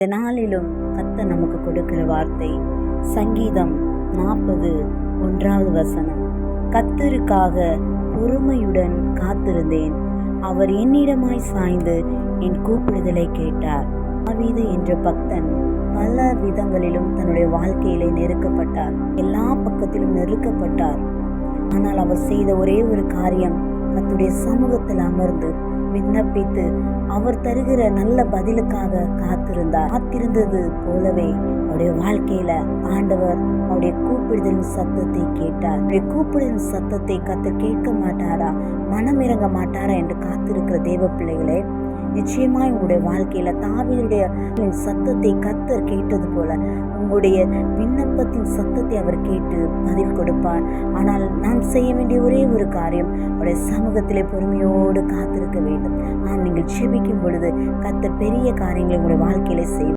இந்த நாளிலும் கர்த்தர் நமக்கு கொடுக்கிற வார்த்தை சங்கீதம் 40:1 கர்த்தருக்காக பொறுமையுடன் காத்திருந்தேன், அவர் என்னிடமாய் சாய்ந்து என் கூப்பிடுதலை கேட்டார். தாவீது என்ற பக்தன் பல விதங்களிலும் தன்னுடைய வாழ்க்கையிலே நெருக்கப்பட்டார், எல்லா பக்கத்திலும் நெருக்கப்பட்டார். ஆனால் அவர் செய்த ஒரே ஒரு காரியம், கர்த்தருடைய சமூகத்தில் அமர்ந்து விண்ணப்பித்து அவர் தருகிற நல்ல பதிலுக்காக காத்திருந்தார். காத்திருந்தது போலவே அவருடைய வாழ்க்கையில ஆண்டவர் அவருடைய கூப்பிடுதலின் சத்தத்தை கேட்டார். அவருடைய கூப்பிடுதலின் சத்தத்தை கர்த்தர் கேட்க மாட்டாரா, மனம் இறங்க மாட்டாரா என்று காத்திருக்கிற தேவ பிள்ளைகளே, நிச்சயமாய் உங்களுடைய வாழ்க்கையில தாவீதுடைய சத்தத்தை கர்த்தர் கேட்டது போல உங்களுடைய விண்ணப்பத்தின் சத்தத்தை அவர் கேட்டு பதில் கொடுப்பார். ஆனால் நாம் செய்ய வேண்டிய ஒரே ஒரு காரியம், அவருடைய சமூகத்திலே பொறுமையோடு காத்திருக்க வேண்டும். நீங்கள் ஜெபிக்கும் பொழுது கர்த்தர் பெரிய காரியங்களை உங்களுடைய வாழ்க்கையில செய்வார்.